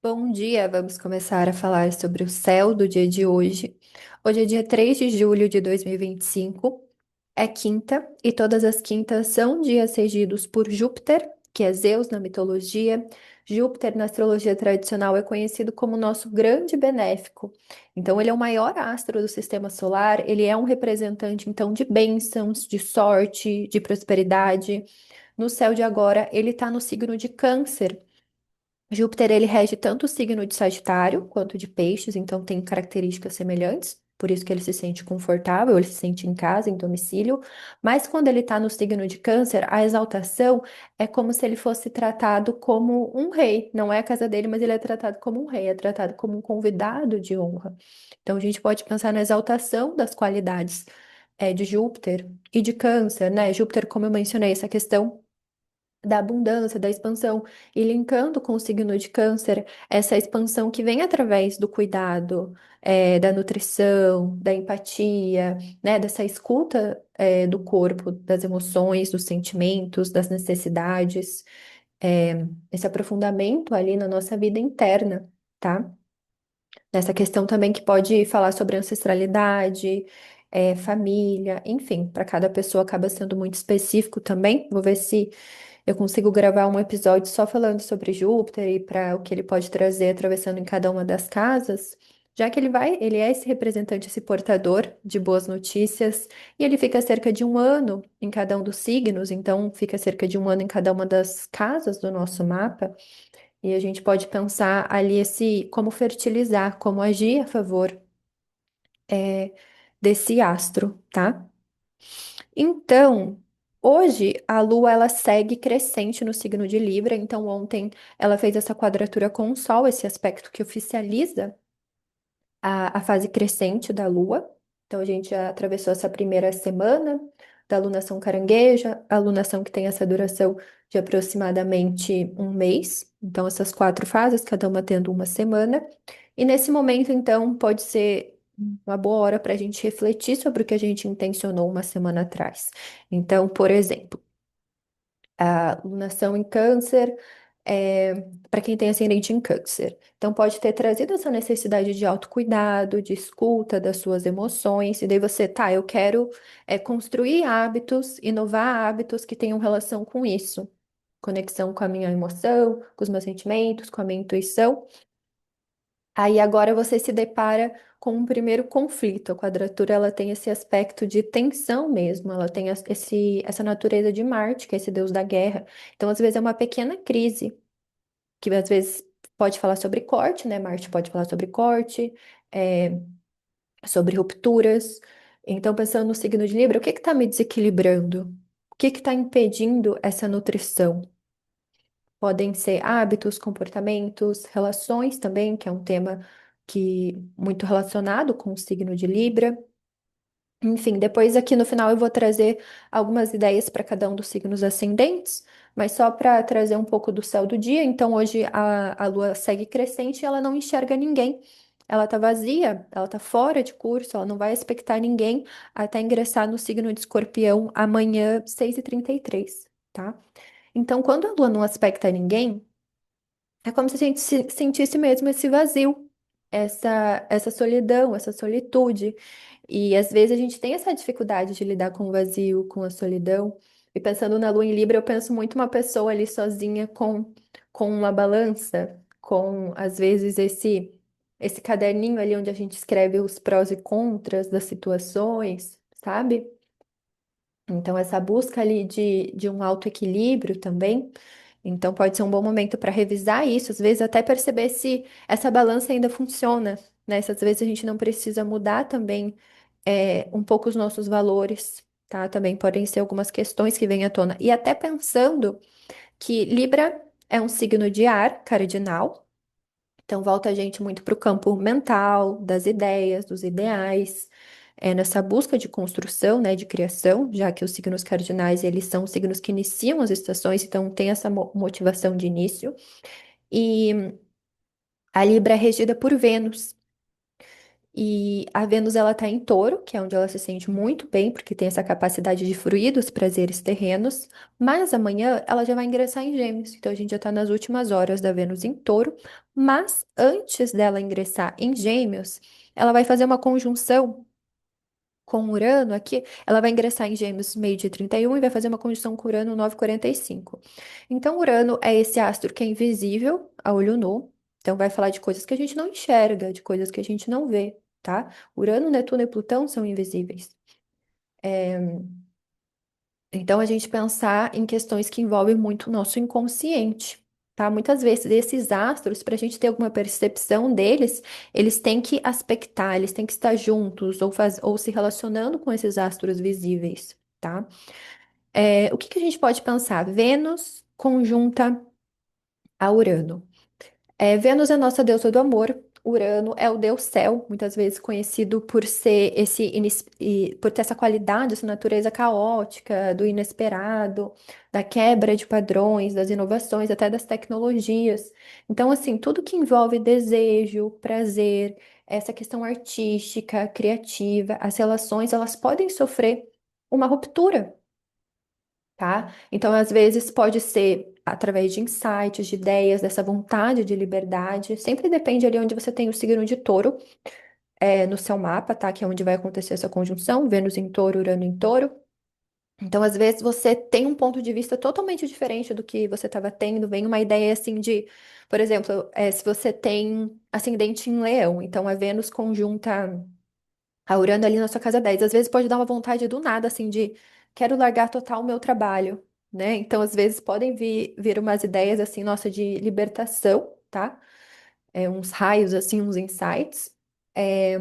Bom dia, vamos começar a falar sobre o céu do dia de hoje. Hoje é dia 3 de julho de 2025, é quinta, e todas as quintas são dias regidos por Júpiter, que é Zeus na mitologia. Júpiter, na astrologia tradicional, é conhecido como nosso grande benéfico. Então, ele é o maior astro do sistema solar, ele é um representante, então, de bênçãos, de sorte, de prosperidade. No céu de agora, ele está no signo de Câncer. Júpiter, ele rege tanto o signo de Sagitário quanto de Peixes, então tem características semelhantes, por isso que ele se sente confortável, ele se sente em casa, em domicílio, mas quando ele está no signo de Câncer, a exaltação é como se ele fosse tratado como um rei, não é a casa dele, mas ele é tratado como um rei, é tratado como um convidado de honra. Então a gente pode pensar na exaltação das qualidades de Júpiter e de Câncer, né? Júpiter, como eu mencionei, essa questão da abundância, da expansão, e linkando com o signo de Câncer, essa expansão que vem através do cuidado, da nutrição, da empatia, né, dessa escuta, do corpo, das emoções, dos sentimentos, das necessidades, esse aprofundamento ali na nossa vida interna, tá? Nessa questão também que pode falar sobre ancestralidade, família, enfim, para cada pessoa acaba sendo muito específico também. Vou ver se eu consigo gravar um episódio só falando sobre Júpiter e para o que ele pode trazer atravessando em cada uma das casas, já que ele é esse representante, esse portador de boas notícias, e ele fica cerca de um ano em cada um dos signos, então fica cerca de um ano em cada uma das casas do nosso mapa, e a gente pode pensar ali esse como fertilizar, como agir a favor é, desse astro, tá? Então, hoje a Lua ela segue crescente no signo de Libra. Então, ontem ela fez essa quadratura com o Sol, esse aspecto que oficializa a fase crescente da Lua. Então, a gente já atravessou essa primeira semana da lunação carangueja, a lunação que tem essa duração de aproximadamente um mês. Então, essas quatro fases, cada uma tendo uma semana. E nesse momento, então, pode ser uma boa hora para a gente refletir sobre o que a gente intencionou uma semana atrás. Então, por exemplo, a lunação em câncer, para quem tem ascendente em câncer. Então, pode ter trazido essa necessidade de autocuidado, de escuta das suas emoções, e daí você, tá, eu quero construir hábitos, inovar hábitos que tenham relação com isso. Conexão com a minha emoção, com os meus sentimentos, com a minha intuição. Aí agora você se depara com um primeiro conflito. A quadratura ela tem esse aspecto de tensão mesmo, ela tem essa natureza de Marte, que é esse deus da guerra. Então, às vezes, é uma pequena crise, que às vezes pode falar sobre corte, né? Marte pode falar sobre corte, é, sobre rupturas. Então, pensando no signo de Libra, o que está me desequilibrando? O que está impedindo essa nutrição? Podem ser hábitos, comportamentos, relações também, que é um tema que muito relacionado com o signo de Libra. Enfim, depois aqui no final eu vou trazer algumas ideias para cada um dos signos ascendentes, mas só para trazer um pouco do céu do dia. Então, hoje a lua segue crescente e ela não enxerga ninguém. Ela está vazia, ela está fora de curso, ela não vai expectar ninguém até ingressar no signo de Escorpião amanhã, 6h33, tá? Então, quando a lua não aspecta ninguém, é como se a gente sentisse mesmo esse vazio, essa solidão, essa solitude. E às vezes a gente tem essa dificuldade de lidar com o vazio, com a solidão. E pensando na lua em Libra, eu penso muito uma pessoa ali sozinha com uma balança, com às vezes esse caderninho ali onde a gente escreve os prós e contras das situações, sabe? Então, essa busca ali de um autoequilíbrio também. Então, pode ser um bom momento para revisar isso, às vezes até perceber se essa balança ainda funciona, né? Se às vezes a gente não precisa mudar também um pouco os nossos valores, tá? Também podem ser algumas questões que vêm à tona. E até pensando que Libra é um signo de ar cardinal, então, volta a gente muito para o campo mental, das ideias, dos ideais, nessa busca de construção, né, de criação, já que os signos cardinais, eles são os signos que iniciam as estações, então tem essa motivação de início. E a Libra é regida por Vênus. E a Vênus ela tá em Touro, que é onde ela se sente muito bem, porque tem essa capacidade de fruir dos prazeres terrenos. Mas amanhã ela já vai ingressar em Gêmeos, então a gente já tá nas últimas horas da Vênus em Touro. Mas antes dela ingressar em Gêmeos, ela vai fazer uma conjunção com Urano aqui, ela vai ingressar em Gêmeos meio-dia e 31 e vai fazer uma conjunção com Urano 9h45. Então, Urano é esse astro que é invisível a olho nu. Então, vai falar de coisas que a gente não enxerga, de coisas que a gente não vê, tá? Urano, Netuno e Plutão são invisíveis. Então, a gente pensar em questões que envolvem muito o nosso inconsciente, tá? Muitas vezes, esses astros, para a gente ter alguma percepção deles, eles têm que aspectar, eles têm que estar juntos ou se relacionando com esses astros visíveis, tá? O que que a gente pode pensar? Vênus conjunta a Urano. Vênus é nossa deusa do amor. Urano é o deus céu, muitas vezes conhecido por ser por ter essa qualidade, essa natureza caótica, do inesperado, da quebra de padrões, das inovações, até das tecnologias. Então, assim, tudo que envolve desejo, prazer, essa questão artística, criativa, as relações, elas podem sofrer uma ruptura, tá? Então, às vezes, pode ser através de insights, de ideias, dessa vontade de liberdade. Sempre depende ali onde você tem o signo de touro, no seu mapa, tá? Que é onde vai acontecer essa conjunção, Vênus em touro, Urano em touro. Então, às vezes, você tem um ponto de vista totalmente diferente do que você estava tendo, vem uma ideia assim de, por exemplo, se você tem ascendente em Leão, então a Vênus conjunta. A Urano ali na sua casa 10. Às vezes pode dar uma vontade do nada, assim, de quero largar total o meu trabalho, né? Então, às vezes podem vir umas ideias, assim, nossa, de libertação, tá? Uns raios, assim, uns insights. É,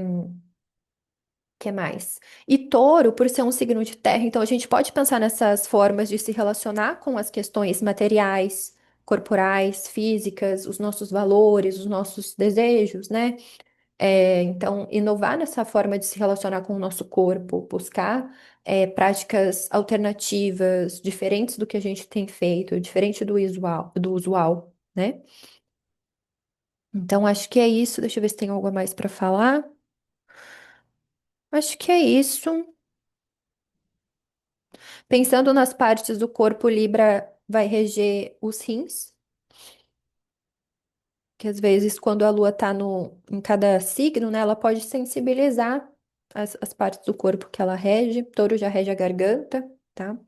que mais? E touro, por ser um signo de terra, então a gente pode pensar nessas formas de se relacionar com as questões materiais, corporais, físicas, os nossos valores, os nossos desejos, né? Então, inovar nessa forma de se relacionar com o nosso corpo, buscar práticas alternativas, diferentes do que a gente tem feito, diferente do usual, né? Então, acho que é isso. Deixa eu ver se tem algo a mais para falar. Acho que é isso. Pensando nas partes do corpo, Libra vai reger os rins, que às vezes, quando a Lua está em cada signo, né, ela pode sensibilizar as partes do corpo que ela rege. Touro já rege a garganta, tá?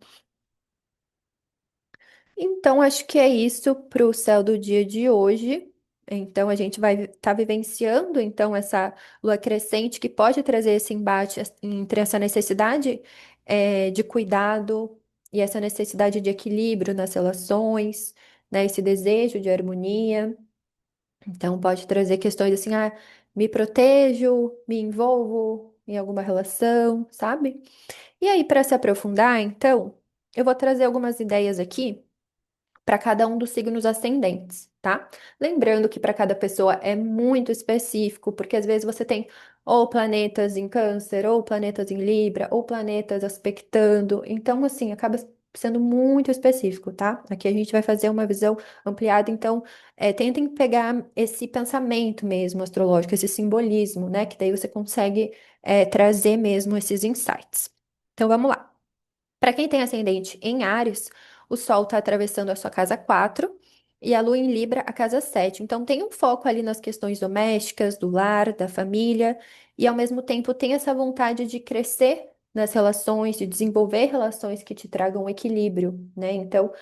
Então, acho que é isso para o céu do dia de hoje. Então, a gente vai estar vivenciando então essa lua crescente que pode trazer esse embate entre essa necessidade de cuidado e essa necessidade de equilíbrio nas relações, né? Esse desejo de harmonia. Então, pode trazer questões assim, me protejo, me envolvo em alguma relação, sabe? E aí, para se aprofundar, então, eu vou trazer algumas ideias aqui para cada um dos signos ascendentes, tá? Lembrando que para cada pessoa é muito específico, porque às vezes você tem ou planetas em Câncer, ou planetas em Libra, ou planetas aspectando. Então, assim, acaba sendo muito específico, tá? Aqui a gente vai fazer uma visão ampliada, então, tentem pegar esse pensamento mesmo astrológico, esse simbolismo, né? Que daí você consegue, trazer mesmo esses insights. Então, vamos lá. Para quem tem ascendente em Áries, o Sol está atravessando a sua casa 4 e a Lua em Libra a casa 7. Então tem um foco ali nas questões domésticas, do lar, da família, e ao mesmo tempo tem essa vontade de crescer nas relações, de desenvolver relações que te tragam equilíbrio, né? Então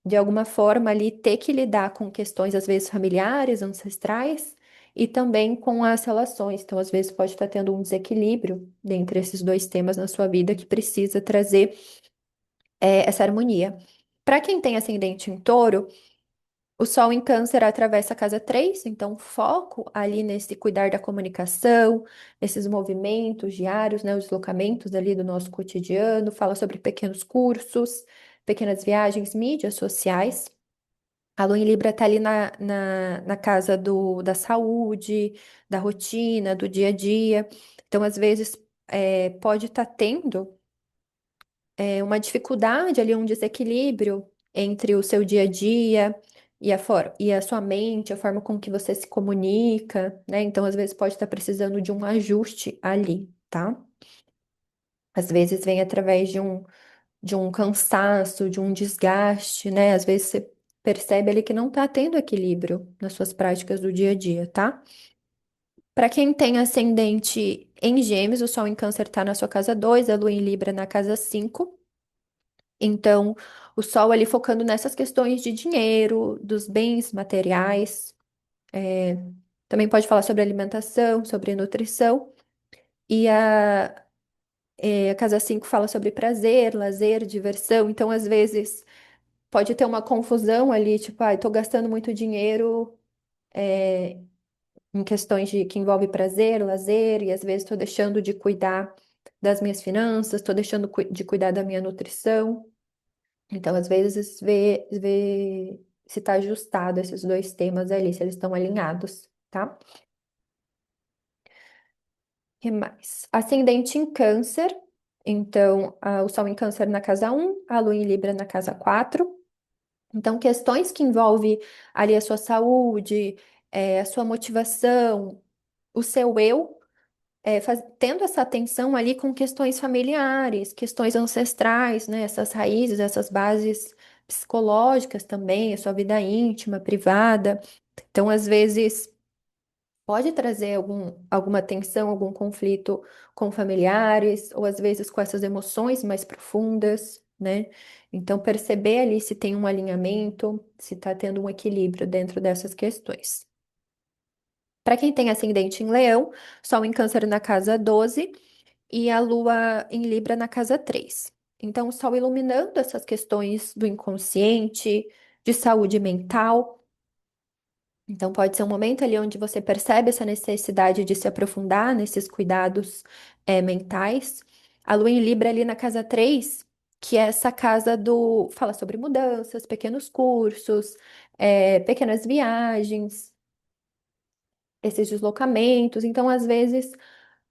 de alguma forma ali ter que lidar com questões às vezes familiares, ancestrais. E também com as relações. Então, às vezes, pode estar tendo um desequilíbrio dentre esses dois temas na sua vida que precisa trazer essa harmonia. Para quem tem ascendente em touro, o Sol em Câncer atravessa a casa 3, então foco ali nesse cuidar da comunicação, nesses movimentos diários, né, os deslocamentos ali do nosso cotidiano, fala sobre pequenos cursos, pequenas viagens, mídias sociais. A Lua em Libra está ali na casa da saúde, da rotina, do dia a dia. Então, às vezes, pode estar tendo uma dificuldade ali, um desequilíbrio entre o seu dia a dia. e a sua mente, a forma com que você se comunica, né? Então, às vezes, pode estar precisando de um ajuste ali, tá? Às vezes vem através de um cansaço, de um desgaste, né? Às vezes você percebe ali que não tá tendo equilíbrio nas suas práticas do dia a dia, tá? Para quem tem ascendente em Gêmeos, o Sol em Câncer está na sua casa 2, a Lua em Libra na casa 5. Então, o Sol ali focando nessas questões de dinheiro, dos bens materiais. é, Também pode falar sobre alimentação, sobre nutrição. E a casa 5 fala sobre prazer, lazer, diversão. Então, às vezes, pode ter uma confusão ali, tipo, ai, tô gastando muito dinheiro em questões que envolve prazer, lazer, e às vezes estou deixando de cuidar das minhas finanças, estou deixando de cuidar da minha nutrição. Então, às vezes, ver se está ajustado esses dois temas ali, se eles estão alinhados, tá? Que mais? Ascendente em Câncer. Então, o Sol em Câncer na casa um, a Lua em Libra na casa 4. Então, questões que envolvem ali a sua saúde, a sua motivação, o seu eu, tendo essa atenção ali com questões familiares, questões ancestrais, né? Essas raízes, essas bases psicológicas também, a sua vida íntima, privada. Então, às vezes, pode trazer alguma tensão, algum conflito com familiares, ou às vezes com essas emoções mais profundas, né? Então, perceber ali se tem um alinhamento, se está tendo um equilíbrio dentro dessas questões. Para quem tem ascendente em Leão, Sol em Câncer na casa 12 e a Lua em Libra na casa 3. Então, o Sol iluminando essas questões do inconsciente, de saúde mental. Então, pode ser um momento ali onde você percebe essa necessidade de se aprofundar nesses cuidados, mentais. A Lua em Libra ali na casa 3, que é essa casa do. Fala sobre mudanças, pequenos cursos, pequenas viagens, esses deslocamentos. Então, às vezes.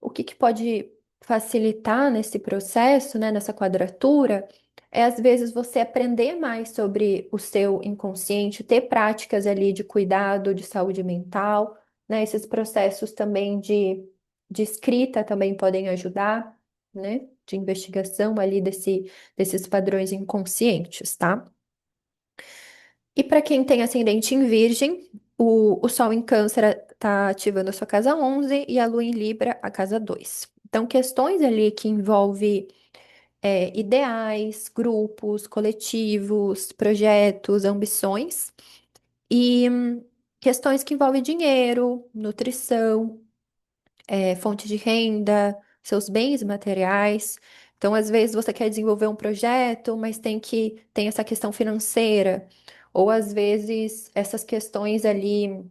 O que pode facilitar nesse processo, né, nessa quadratura, é às vezes você aprender mais sobre o seu inconsciente, ter práticas ali de cuidado, de saúde mental, né? Esses processos também de escrita também podem ajudar, né? De investigação ali desses padrões inconscientes, tá? E para quem tem ascendente em Virgem, o Sol em Câncer está ativando a sua casa 11 e a Lua em Libra a casa 2. Então, questões ali que envolvem ideais, grupos, coletivos, projetos, ambições e questões que envolvem dinheiro, nutrição, fonte de renda, seus bens materiais. Então, às vezes, você quer desenvolver um projeto, mas tem essa questão financeira. Ou, às vezes, essas questões ali,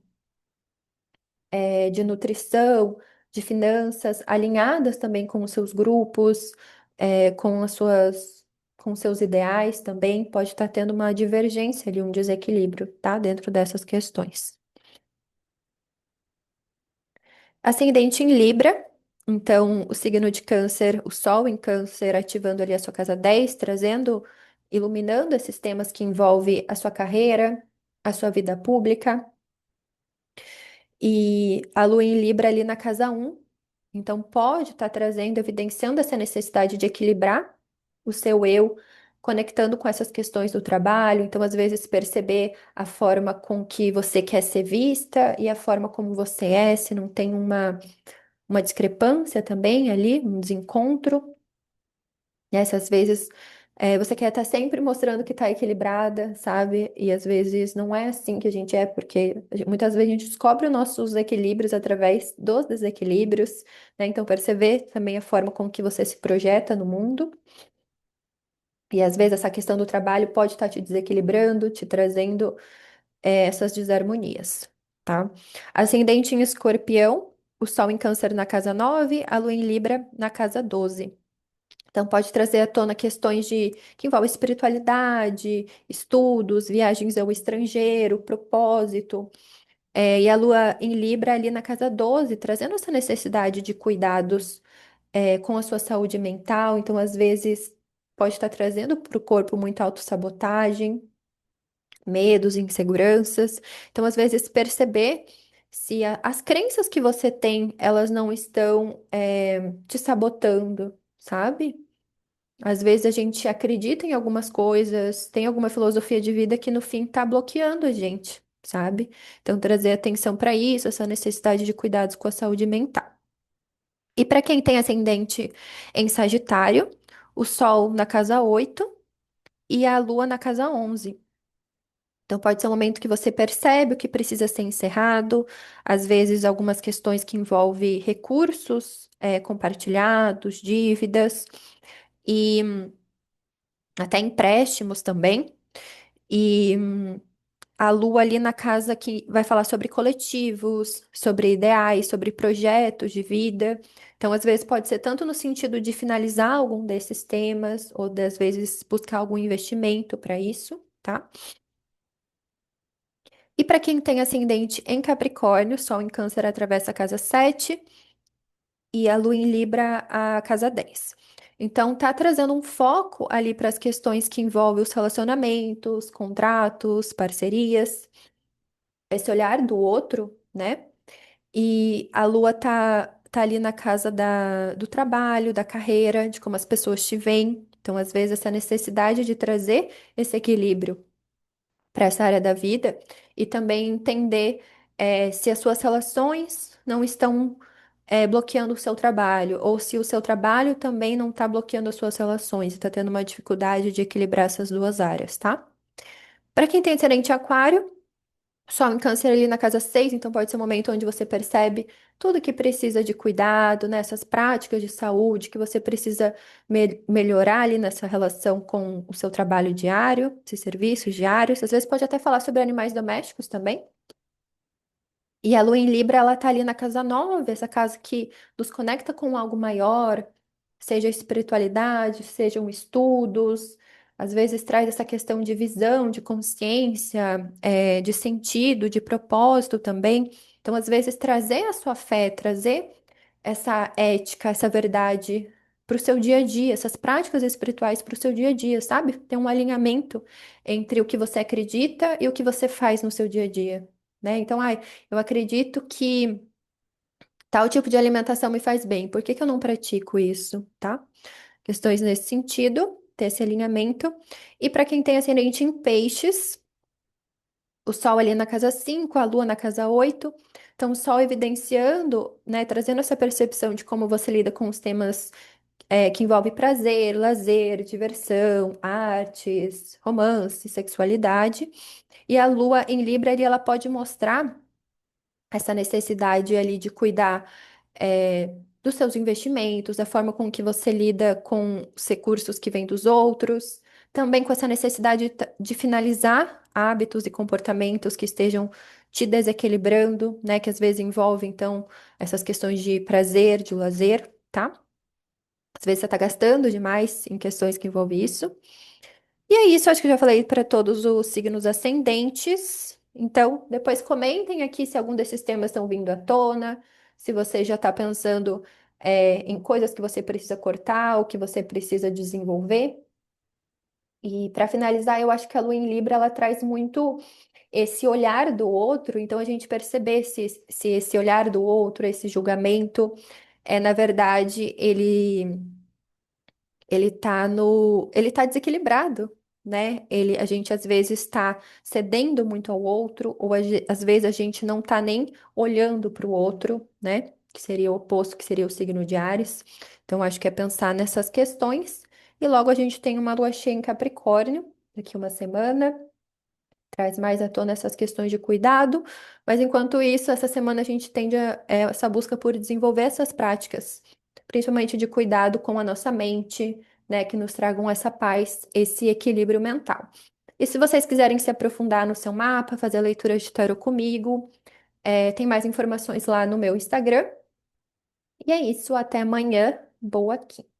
de nutrição, de finanças, alinhadas também com os seus grupos, com com os seus ideais também, pode estar tendo uma divergência ali, um desequilíbrio, tá? Dentro dessas questões. Ascendente em Libra, então o signo de Câncer, o Sol em Câncer, ativando ali a sua casa 10, trazendo, iluminando esses temas que envolvem a sua carreira, a sua vida pública, e a Lua em Libra ali na casa um. Então pode estar trazendo, evidenciando essa necessidade de equilibrar o seu eu, conectando com essas questões do trabalho, então às vezes perceber a forma com que você quer ser vista e a forma como você é, se não tem uma discrepância também ali, um desencontro. E essas vezes você quer estar sempre mostrando que está equilibrada, sabe? E às vezes não é assim que a gente é, porque muitas vezes a gente descobre os nossos equilíbrios através dos desequilíbrios, né? Então perceber também a forma com que você se projeta no mundo. E às vezes essa questão do trabalho pode estar te desequilibrando, te trazendo essas desarmonias, tá? Ascendente em Escorpião, o Sol em Câncer na casa 9, a Lua em Libra na casa 12. Então, pode trazer à tona questões que envolvem espiritualidade, estudos, viagens ao estrangeiro, propósito. E a Lua em Libra ali na casa 12, trazendo essa necessidade de cuidados, com a sua saúde mental. Então, às vezes, pode estar trazendo para o corpo muita autossabotagem, medos, inseguranças. Então, às vezes, perceber se as crenças que você tem, elas não estão, te sabotando, sabe? Às vezes a gente acredita em algumas coisas, tem alguma filosofia de vida que no fim tá bloqueando a gente, sabe? Então, trazer atenção para isso, essa necessidade de cuidados com a saúde mental. E para quem tem ascendente em Sagitário, o Sol na casa 8 e a Lua na casa 11. Então, pode ser um momento que você percebe o que precisa ser encerrado, às vezes, algumas questões que envolvem recursos, compartilhados, dívidas e até empréstimos também. E a Lua ali na casa que vai falar sobre coletivos, sobre ideais, sobre projetos de vida. Então, às vezes, pode ser tanto no sentido de finalizar algum desses temas, ou às vezes buscar algum investimento para isso, tá? E para quem tem ascendente em Capricórnio, Sol em Câncer atravessa a casa 7 e a Lua em Libra a casa 10. Então, tá trazendo um foco ali para as questões que envolvem os relacionamentos, contratos, parcerias, esse olhar do outro, né? E a Lua tá ali na casa do trabalho, da carreira, de como as pessoas te veem. Então, às vezes, essa necessidade de trazer esse equilíbrio para essa área da vida e também entender se as suas relações não estão bloqueando o seu trabalho, ou se o seu trabalho também não está bloqueando as suas relações e está tendo uma dificuldade de equilibrar essas duas áreas, tá? Para quem tem ascendente em aquário, Sol em Câncer ali na casa 6, então pode ser um momento onde você percebe tudo que precisa de cuidado, né? Essas práticas de saúde que você precisa melhorar ali nessa relação com o seu trabalho diário, esses serviços diários. Às vezes pode até falar sobre animais domésticos também. E a lua em Libra, ela tá ali na casa 9, essa casa que nos conecta com algo maior, seja espiritualidade, sejam estudos, às vezes traz essa questão de visão, de consciência, de sentido, de propósito também. Então, às vezes, trazer a sua fé, trazer essa ética, essa verdade para o seu dia a dia, essas práticas espirituais para o seu dia a dia, sabe? Tem um alinhamento entre o que você acredita e o que você faz no seu dia a dia, né? Então, ai, eu acredito que tal tipo de alimentação me faz bem. Por que que eu não pratico isso, tá? Questões nesse sentido, ter esse alinhamento. E para quem tem ascendente em peixes, o Sol ali na casa 5, a Lua na casa 8. Então, o Sol evidenciando, né, trazendo essa percepção de como você lida com os temas que envolvem prazer, lazer, diversão, artes, romance, sexualidade. E a Lua em Libra ali, ela pode mostrar essa necessidade ali de cuidar dos seus investimentos, da forma com que você lida com os recursos que vêm dos outros, também com essa necessidade de finalizar hábitos e comportamentos que estejam te desequilibrando, né? Que às vezes envolvem, então, essas questões de prazer, de lazer, tá? Às vezes você está gastando demais em questões que envolvem isso. E é isso, acho que eu já falei para todos os signos ascendentes. Então, depois comentem aqui se algum desses temas estão vindo à tona, se você já está pensando, em coisas que você precisa cortar ou que você precisa desenvolver. E para finalizar, eu acho que a Lua em Libra ela traz muito esse olhar do outro, então a gente perceber se esse olhar do outro, esse julgamento, na verdade, ele tá desequilibrado, né? A gente às vezes está cedendo muito ao outro, ou às vezes a gente não tá nem olhando para o outro, né? Que seria o oposto, que seria o signo de Áries. Então, acho que é pensar nessas questões. E logo a gente tem uma lua cheia em Capricórnio, daqui uma semana traz mais à tona essas questões de cuidado, mas enquanto isso, essa semana a gente tende essa busca por desenvolver essas práticas, principalmente de cuidado com a nossa mente, né, que nos tragam essa paz, esse equilíbrio mental. E se vocês quiserem se aprofundar no seu mapa, fazer a leitura de tarot comigo, tem mais informações lá no meu Instagram. E é isso, até amanhã. Boa quinta.